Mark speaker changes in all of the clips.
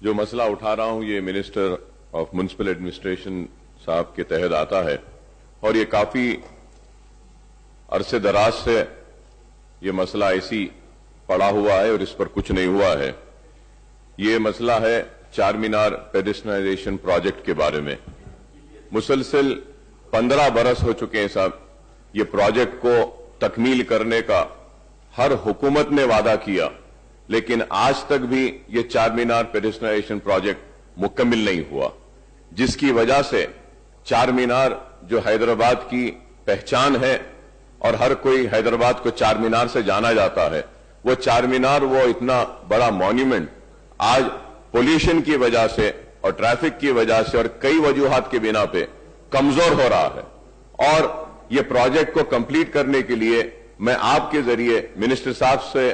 Speaker 1: जो मसला उठा रहा हूं ये मिनिस्टर ऑफ म्युनिसिपल एडमिनिस्ट्रेशन साहब के तहत आता है और ये काफी अरसे दराज से ये मसला ऐसी पड़ा हुआ है और इस पर कुछ नहीं हुआ है। ये मसला है चार मीनार पेडेस्ट्रियनाइजेशन प्रोजेक्ट के बारे में। मुसलसल 15 बरस हो चुके हैं साहब, ये प्रोजेक्ट को तकमील करने का हर हुकूमत ने वादा किया, लेकिन आज तक भी ये चार मीनार पेडेस्ट्रियनाइजेशन प्रोजेक्ट मुकम्मिल नहीं हुआ, जिसकी वजह से चार मीनार जो हैदराबाद की पहचान है और हर कोई हैदराबाद को चार मीनार से जाना जाता है, वो चार मीनार वो इतना बड़ा मॉन्यूमेंट आज पोल्यूशन की वजह से और ट्रैफिक की वजह से और कई वजूहात के बिना पे कमजोर हो रहा है। और ये प्रोजेक्ट को कंप्लीट करने के लिए मैं आपके जरिए मिनिस्टर साहब से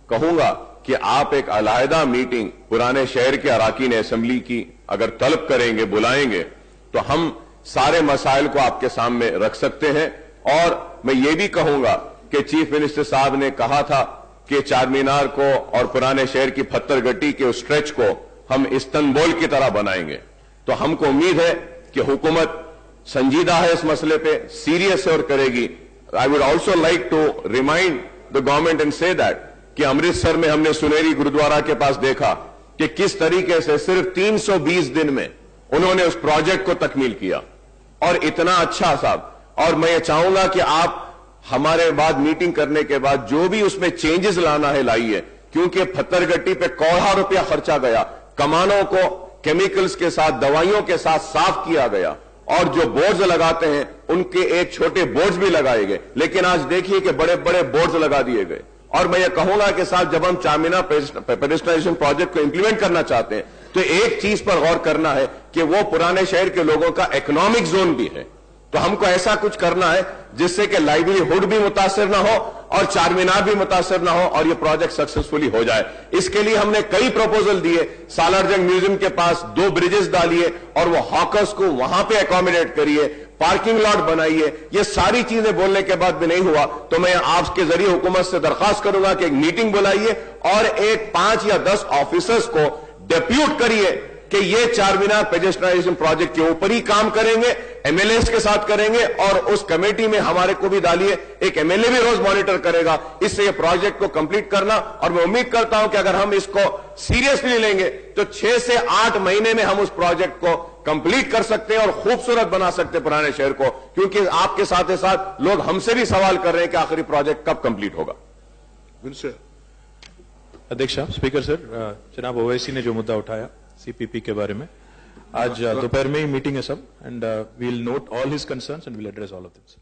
Speaker 1: कहूंगा कि आप एक अलहदा मीटिंग पुराने शहर के अराकीन असेंबली की अगर तलब करेंगे, बुलाएंगे, तो हम सारे मसाइल को आपके सामने रख सकते हैं। और मैं ये भी कहूंगा कि चीफ मिनिस्टर साहब ने कहा था कि चार मीनार को और पुराने शहर की पत्थर गट्टी के उस स्ट्रेच को हम इस्तांबुल की तरह बनाएंगे। तो हमको उम्मीद है कि हुकूमत संजीदा है इस मसले पे, सीरियस है और करेगी। I would also like to remind the government and say that कि अमृतसर में हमने सुनेरी गुरुद्वारा के पास देखा कि किस तरीके से सिर्फ 320 दिन में उन्होंने उस प्रोजेक्ट को तकमील किया और इतना अच्छा साहब। और मैं ये चाहूंगा कि आप हमारे बाद मीटिंग करने के बाद जो भी उसमें चेंजेस लाना है लाइए, क्योंकि पत्थर गट्टी पे करोड़ों रुपया खर्चा गया, कमानों को केमिकल्स के साथ, दवाइयों के साथ साफ किया गया और जो बोर्ड्स लगाते हैं उनके एक छोटे बोर्ड्स भी लगाए गए, लेकिन आज देखिए कि बड़े बड़े बोर्ड्स लगा दिए गए। और मैं ये कहूंगा कि साहब जब हम चार मीनार पेडेस्ट्रियनाइजेशन प्रोजेक्ट को इंप्लीमेंट करना चाहते हैं तो एक चीज पर गौर करना है कि वो पुराने शहर के लोगों का इकोनॉमिक जोन भी है। तो हमको ऐसा कुछ करना है जिससे कि लाइवलीहुड भी मुतासर ना हो और चार मीनार भी मुतासर ना हो और ये प्रोजेक्ट सक्सेसफुली हो जाए। इसके लिए हमने कई प्रपोजल दिए। सालारजंग म्यूजियम के पास 2 ब्रिजेस डालिए और वो हॉकर्स को वहां पे अकोमोडेट करिए, पार्किंग लॉट बनाइए। ये सारी चीजें बोलने के बाद भी नहीं हुआ तो मैं आपके जरिए हुकूमत से दरखास्त करूंगा कि एक मीटिंग बुलाइए और एक 5 या 10 ऑफिसर्स को डेप्यूट करिए कि ये चार मीनार पेडेस्ट्रियनाइजेशन प्रोजेक्ट के ऊपर ही काम करेंगे, एमएलएस के साथ करेंगे और उस कमेटी में हमारे को भी डालिए। एक एमएलए भी रोज मॉनिटर करेगा, इससे ये प्रोजेक्ट को कंप्लीट करना। और मैं उम्मीद करता हूं कि अगर हम इसको सीरियसली लेंगे तो 6 से 8 महीने में हम उस प्रोजेक्ट को कंप्लीट कर सकते हैं और खूबसूरत बना सकते हैं पुराने शहर को, क्योंकि आपके साथ ही साथ लोग हमसे भी सवाल कर रहे हैं कि आखिरी प्रोजेक्ट कब कंप्लीट होगा।
Speaker 2: अध्यक्ष स्पीकर सर, जनाब ओवैसी ने जो मुद्दा उठाया सीपीपी के बारे में, आज दोपहर में ही मीटिंग है सब, and we will note all his concerns and will address all of them.